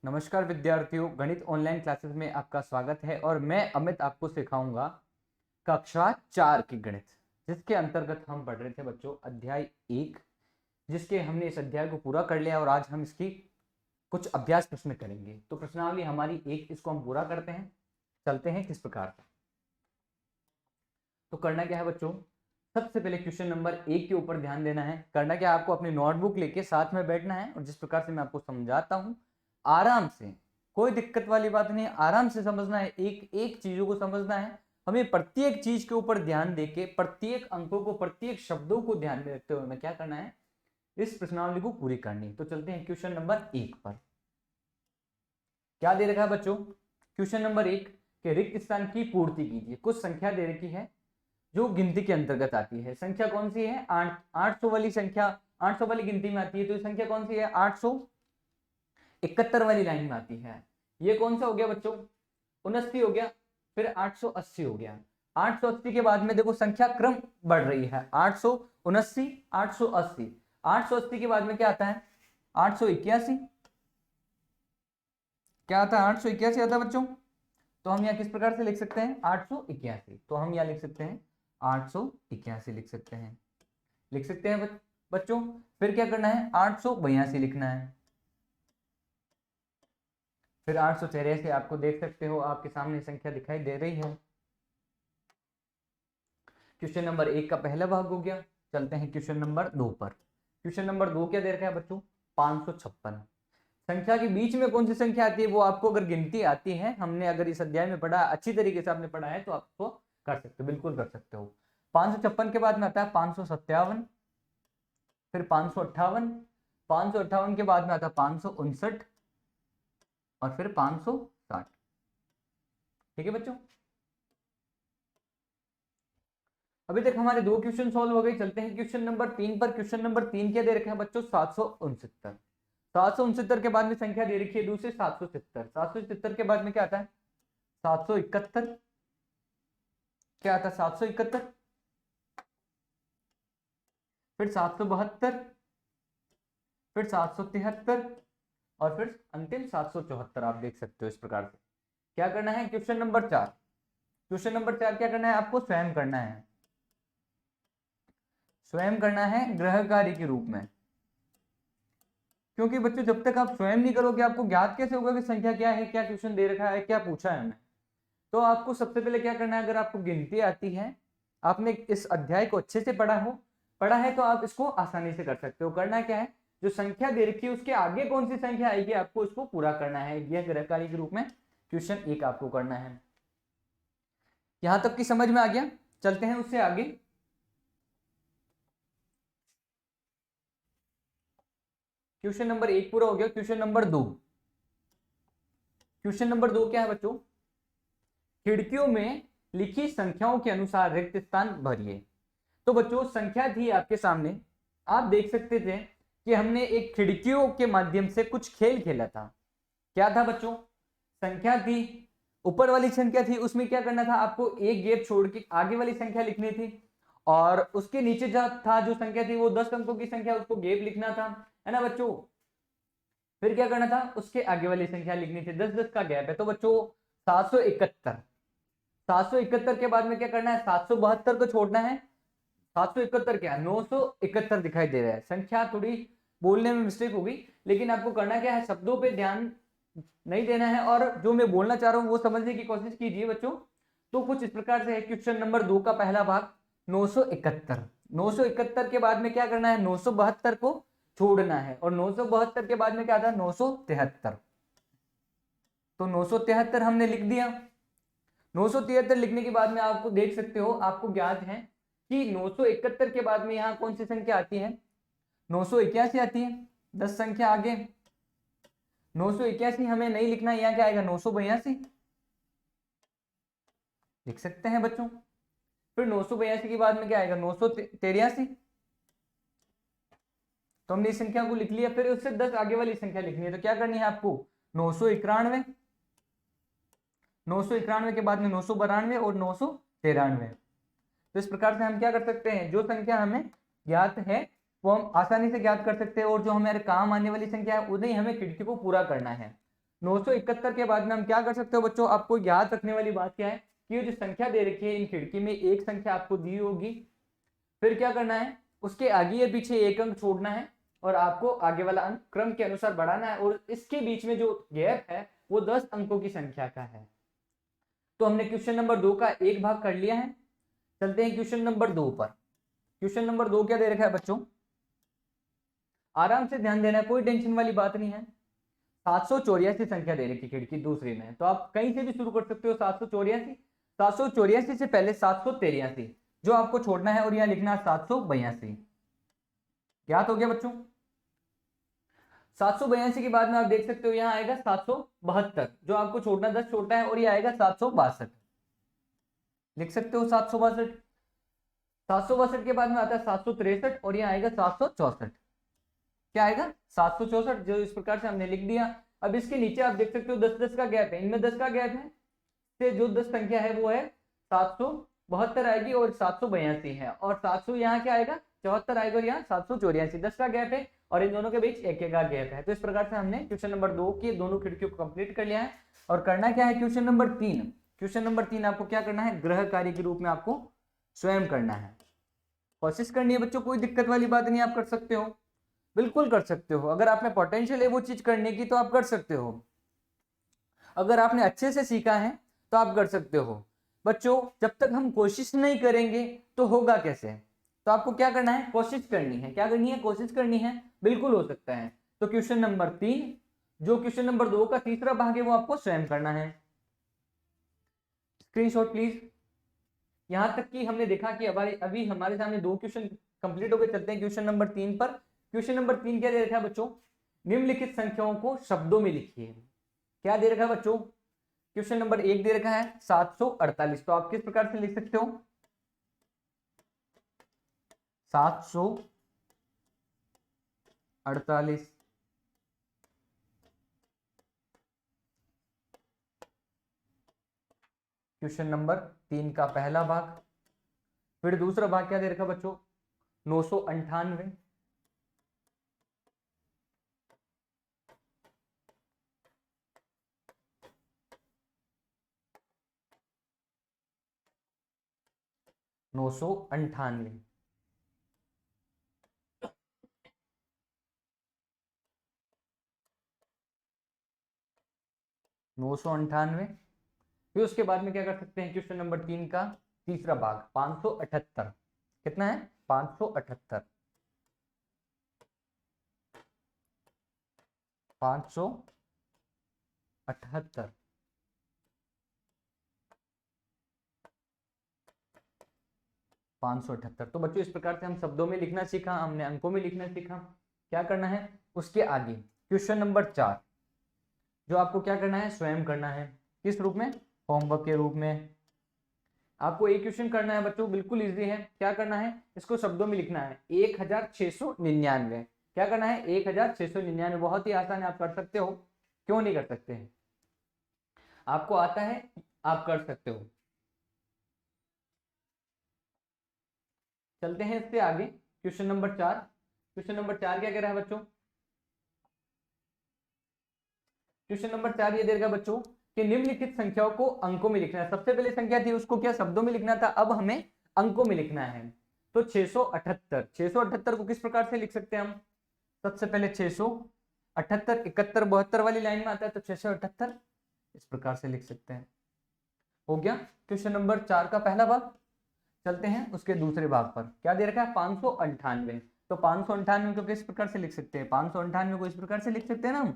नमस्कार विद्यार्थियों, गणित ऑनलाइन क्लासेस में आपका स्वागत है और मैं अमित आपको सिखाऊंगा कक्षा 4 की गणित, जिसके अंतर्गत हम पढ़ रहे थे बच्चों अध्याय 1, जिसके हमने इस अध्याय को पूरा कर लिया और आज हम इसकी कुछ अभ्यास प्रश्न करेंगे। तो प्रश्नावली हमारी 1 इसको हम पूरा करते हैं, चलते हैं किस प्रकार से। तो करना क्या है बच्चों, सबसे पहले क्वेश्चन नंबर 1 के ऊपर ध्यान देना है। करना क्या, आपको अपनी नोटबुक लेके साथ में बैठना है और जिस प्रकार से मैं आपको समझाता हूँ आराम से, कोई दिक्कत वाली बात नहीं, आराम से समझना है, एक एक चीजों को समझना है। हमें प्रत्येक चीज के ऊपर ध्यान देके प्रत्येक अंकों को, प्रत्येक शब्दों को ध्यान में रखते हुए हमें क्या करना है, इस प्रश्नावली को पूरी करनी। तो चलते हैं क्वेश्चन नंबर 1 पर। क्या दे रखा है बच्चों, क्वेश्चन नंबर 1 के रिक्त स्थान की पूर्ति कीजिए। कुछ संख्या दे रखी है जो गिनती के अंतर्गत आती है। संख्या कौन सी है, 800 वाली संख्या, 800 वाली गिनती में आती है। तो ये संख्या कौन सी है, 871 वाली लाइन में आती है। ये कौन सा हो गया बच्चों, 29 हो गया, फिर 880 हो गया। 880 के बाद में देखो संख्या क्रम बढ़ रही है, 879, 880, 880 के बाद में क्या आता है, 881। क्या आता है, 881 आता है बच्चों। तो हम यहाँ किस प्रकार से लिख सकते हैं, 881। तो हम यहाँ लिख सकते हैं 881 लिख सकते हैं, बच्चों। फिर क्या करना है, 882 लिखना है। फिर 883 आपको देख सकते हो, आपके सामने संख्या दिखाई दे रही है। क्वेश्चन नंबर 1 का पहला भाग हो गया। चलते हैं क्वेश्चन नंबर 2 पर। क्वेश्चन नंबर 2 क्या दे रखा है बच्चों, 556। संख्या के बीच में कौन सी संख्या आती है, वो आपको अगर गिनती आती है, हमने अगर इस अध्याय में पढ़ा, अच्छी तरीके से आपने पढ़ा है, तो आपको कर सकते हो, बिल्कुल कर सकते हो। 556 के बाद में आता है 557, फिर 558, 558 के बाद में आता है 559 और फिर 560। ठीक है बच्चों, अभी तक हमारे 2 क्वेश्चन सॉल्व हो गए। चलते हैं क्वेश्चन नंबर 3 पर। क्वेश्चन नंबर 3 क्या दे रखे हैं बच्चों, 769। 769 के बाद में संख्या दे रखी है दूसरी 770। 770 के बाद में क्या आता है, 771। क्या आता है, 771, फिर 772, फिर 773 और फिर अंतिम 774। आप देख सकते हो इस प्रकार से। क्या करना है, क्वेश्चन नंबर 4। क्वेश्चन नंबर 4 क्या करना है, आपको स्वयं करना है, स्वयं करना है ग्रह कार्य के रूप में। क्योंकि बच्चों जब तक आप स्वयं नहीं करोगे, आपको ज्ञात कैसे होगा कि संख्या क्या है, क्या क्वेश्चन दे रखा है, क्या पूछा है हमें। तो आपको सबसे पहले क्या करना है, अगर आपको गिनती आती है, आपने इस अध्याय को अच्छे से पढ़ा है तो आप इसको आसानी से कर सकते हो। करना क्या है, जो संख्या दे रखी है उसके आगे कौन सी संख्या आएगी, आपको इसको पूरा करना है। यह गृह कार्य के रूप में क्वेश्चन 1 आपको करना है। यहां तक की समझ में आ गया। चलते हैं उससे आगे। क्वेश्चन नंबर 1 पूरा हो गया। Question number 2। क्वेश्चन नंबर 2 क्या है बच्चों, खिड़कियों में लिखी संख्याओं के अनुसार रिक्त स्थान भरिए। तो बच्चों संख्या थी आपके सामने, आप देख सकते थे कि हमने एक खिड़कियों के माध्यम से कुछ खेल खेला था। क्या था बच्चों, संख्या थी, ऊपर वाली संख्या थी, उसमें क्या करना था, आपको एक गैप छोड़ के आगे वाली संख्या लिखनी थी, और उसके नीचे जो था, जो संख्या थी वो 10 अंकों की संख्या, उसको गैप लिखना था, है ना बच्चों। फिर क्या करना था, उसके आगे वाली संख्या लिखनी थी, 10-10 का गैप है। तो बच्चों 771, 771 के बाद में क्या करना है, 772 को छोड़ना है। 771 क्या, 971 दिखाई दे रहा है। संख्या थोड़ी बोलने में मिस्टेक होगी, लेकिन आपको करना क्या है, शब्दों पे ध्यान नहीं देना है और जो मैं बोलना चाह रहा हूं वो समझने की कोशिश कीजिए बच्चों। तो कुछ इस प्रकार से है क्वेश्चन नंबर 2 का पहला भाग, 971। 971 के बाद में क्या करना है, 972 को छोड़ना है, और 972 के बाद में क्या था, 973। तो 973 हमने लिख दिया। 973 लिखने के बाद में आपको देख सकते हो, आपको ज्ञात है कि 971 के बाद में यहाँ कौन सी संख्या आती है, 981 आती है, 10 संख्या आगे। 981 हमें नहीं लिखना, यहाँ क्या आएगा, 982 लिख सकते हैं बच्चों। फिर 982 के बाद में क्या आएगा, 983। तो हमने इस संख्या को लिख लिया। फिर उससे 10 आगे वाली संख्या लिखनी है, तो क्या करनी है आपको, 991। 991 के बाद में 992 और 993। तो इस प्रकार से हम क्या कर सकते हैं, जो संख्या हमें ज्ञात है वो हम आसानी से ज्ञात कर सकते हैं, और जो हमारे काम आने वाली संख्या है उन्हें हमें खिड़की को पूरा करना है। 971 के बाद में हम क्या कर सकते हो बच्चों, आपको याद रखने वाली बात क्या है कि ये जो संख्या दे रखी है इन खिड़की में एक संख्या आपको दी होगी, फिर क्या करना है उसके आगे या पीछे एक अंक छोड़ना है और आपको आगे वाला अंक क्रम के अनुसार बढ़ाना है और इसके बीच में जो गैप है वो 10 अंकों की संख्या का है। तो हमने क्वेश्चन नंबर 2 का एक भाग कर लिया है। चलते हैं क्वेश्चन नंबर 2 पर। क्वेश्चन नंबर 2 क्या दे रखा है बच्चों, आराम से ध्यान देना, कोई टेंशन वाली बात नहीं है। 784 संख्या दे रखी खिड़की दूसरी में, तो आप कहीं से भी शुरू कर सकते हो। 784 से पहले 783 जो आपको छोड़ना है और यहाँ लिखना है 782। याद हो गया बच्चों। 782 के बाद में आप देख सकते हो यहाँ आएगा 772 जो आपको छोड़ना 10 छोटा है और ये आएगा 762, लिख सकते हो 762। 762 के बाद में आता है 763 और यहाँ आएगा 764। क्या आएगा 764, जो इस प्रकार से हमने लिख दिया। अब इसके नीचे आप देख सकते हो 10-10 का गैप है, इनमें 10 का गैप है, से जो 10 संख्या है वो है 772 आएगी और 782 है, और 700 यहाँ क्या आएगा 74 आएगा और यहाँ 784, 10 का गैप है और इन दोनों के बीच एक का गैप है। तो इस प्रकार से हमने क्वेश्चन नंबर 2 की दोनों खिड़कियों को कंप्लीट कर लिया है। और करना क्या है क्वेश्चन नंबर 3, क्वेश्चन नंबर 3 आपको क्या करना है, ग्रह कार्य के रूप में आपको स्वयं करना है। कोशिश करनी है बच्चों, कोई दिक्कत वाली बात नहीं, आप कर सकते हो, बिल्कुल कर सकते हो। अगर आप में पोटेंशियल है वो चीज करने की तो आप कर सकते हो, अगर आपने अच्छे से सीखा है तो आप कर सकते हो। बच्चों जब तक हम कोशिश नहीं करेंगे तो होगा कैसे, तो आपको क्या करना है, कोशिश करनी है। क्या करनी है, कोशिश करनी है, बिल्कुल हो सकता है। तो क्वेश्चन नंबर 3 जो क्वेश्चन नंबर 2 का तीसरा भाग है वो आपको स्वयं करना है। Screenshot please. यहां तक कि हमने देखा कि अभी हमारे सामने 2 क्वेश्चन कंप्लीट हो गए। चलते हैं क्वेश्चन नंबर 3 पर। क्वेश्चन नंबर 3 क्या दे रखा है बच्चों, निम्नलिखित संख्याओं को शब्दों में लिखिए। क्या दे रखा है बच्चों, क्वेश्चन नंबर 1 दे रखा है 748, तो आप किस प्रकार से लिख सकते हो, 748। क्वेश्चन नंबर 3 का पहला भाग। फिर दूसरा भाग क्या दे रखा बच्चों, 998। नौ सौ अंठानवे, फिर उसके बाद में क्या कर सकते हैं, क्वेश्चन नंबर 3 का तीसरा भाग 578। कितना है 578, 578। तो बच्चों इस प्रकार से हम शब्दों में लिखना सीखा, हमने अंकों में लिखना सीखा। क्या करना है उसके आगे क्वेश्चन नंबर 4 जो आपको क्या करना है, स्वयं करना है। किस रूप में, होमवर्क के रूप में। आपको एक क्वेश्चन करना है बच्चों, बिल्कुल इजी है। क्या करना है, इसको शब्दों में लिखना है, 1699। क्या करना है 1699, बहुत ही आसान है, आप कर सकते हो, क्यों नहीं कर सकते हैं, आपको आता है, आप कर सकते हो। चलते हैं इससे आगे क्वेश्चन नंबर 4। क्वेश्चन नंबर 4 क्या कह रहा है बच्चों, क्वेश्चन नंबर 4 ये देगा बच्चों कि निम्नलिखित संख्याओं को अंकों में लिखना है। सबसे पहले संख्या थी उसको क्या शब्दों में लिखना था, अब हमें अंकों में लिखना है। तो 678, 678 को किस प्रकार से लिख सकते हैं हम, सबसे पहले 678, 71 72 वाली लाइन में आता है, तो 678 इस प्रकार से लिख सकते हैं। हो गया क्वेश्चन नंबर 4 का पहला भाग। चलते हैं उसके दूसरे भाग पर। क्या दे रखा है 598, तो 598 को किस प्रकार से लिख सकते हैं, 598 को इस प्रकार से लिख सकते हैं ना हम,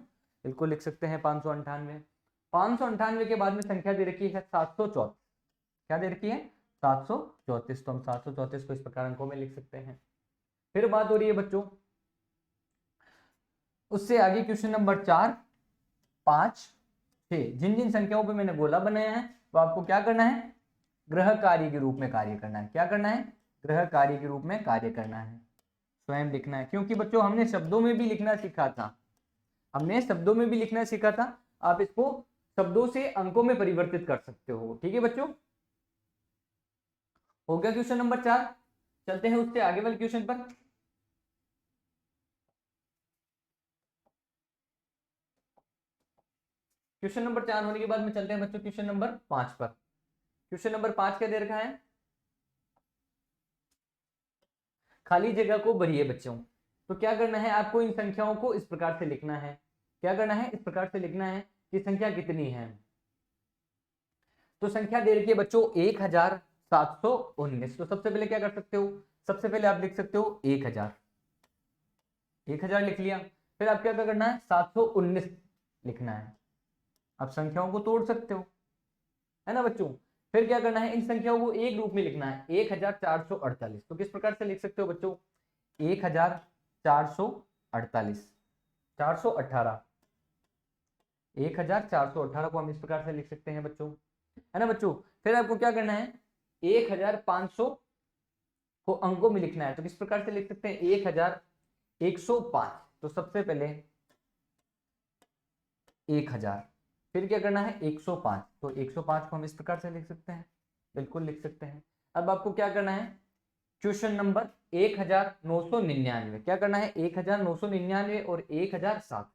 बिल्कुल लिख सकते हैं 598। 598 के बाद में संख्या दे रखी है 734। क्या दे रखी है 734, तो हम 734 को इस प्रकार अंकों में लिख सकते हैं। फिर बात हो रही है बच्चों उससे आगे क्वेश्चन नंबर 4 5 6, जिन जिन संख्याओं पे मैंने गोला बनाया है तो आपको क्या करना है, ग्रह कार्य के रूप में कार्य करना है। क्या करना है, ग्रह कार्य के रूप में कार्य करना है, स्वयं लिखना है। क्योंकि बच्चों हमने शब्दों में भी लिखना सीखा था, हमने शब्दों में भी लिखना सीखा था, आप इसको शब्दों से अंकों में परिवर्तित कर सकते हो। ठीक है बच्चों, हो गया क्वेश्चन नंबर 4। चलते हैं उससे आगे वाले क्वेश्चन पर। क्वेश्चन नंबर 4 होने के बाद में चलते हैं बच्चों क्वेश्चन नंबर 5 पर। क्वेश्चन नंबर 5 क्या दे रखा है, खाली जगह को भरिए बच्चों। तो क्या करना है आपको, इन संख्याओं को इस प्रकार से लिखना है। क्या करना है, इस प्रकार से लिखना है कि संख्या कितनी है। तो संख्या दे रखी है बच्चों 1719। तो सबसे पहले क्या कर सकते हो, सबसे पहले आप लिख सकते हो 1000 लिख लिया। फिर आप क्या करना है, 719 लिखना है। आप संख्याओं को तोड़ सकते हो, है ना बच्चों। फिर क्या करना है, इन संख्याओं को एक रूप में लिखना है, 1448। तो किस प्रकार से लिख सकते हो बच्चों, 1448, 418, 1418 को हम इस प्रकार से लिख सकते हैं बच्चों, है ना बच्चों। फिर आपको क्या करना है, 1500 को अंकों में लिखना है। तो किस प्रकार से लिख सकते हैं, 1105। तो सबसे पहले 1000, फिर क्या करना है 105। तो 105 को हम इस प्रकार से लिख सकते हैं, बिल्कुल लिख सकते हैं। अब आपको क्या करना है, क्वेश्चन नंबर 1999, क्या करना है 1999 और 1007।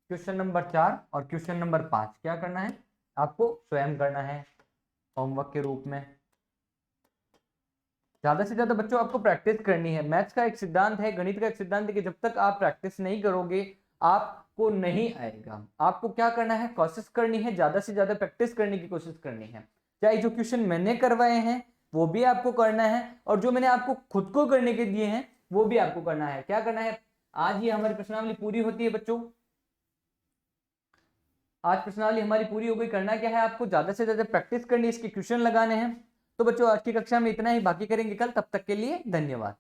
क्वेश्चन नंबर 4 और क्वेश्चन नंबर 5 क्या करना है, आपको स्वयं करना है होमवर्क के रूप में। ज्यादा से ज्यादा बच्चों आपको प्रैक्टिस करनी है। मैथ्स का एक सिद्धांत है, गणित का एक सिद्धांत है कि जब तक आप प्रैक्टिस नहीं करोगे आपको नहीं आएगा। आपको क्या करना है, कोशिश करनी है, ज्यादा से ज्यादा प्रैक्टिस करने की कोशिश करनी है। चाहे जो क्वेश्चन मैंने करवाए हैं वो भी आपको करना है, और जो मैंने आपको खुद को करने के दिए हैं वो भी आपको करना है। क्या करना है, आज ये हमारी प्रश्नावली पूरी होती है बच्चों, आज प्रश्नावली हमारी पूरी हो गई। करना क्या है, आपको ज्यादा से ज्यादा प्रैक्टिस करनी है, इसके क्वेश्चन लगाने हैं। तो बच्चों आज की कक्षा में इतना ही, बाकी करेंगे कल। तब तक के लिए धन्यवाद।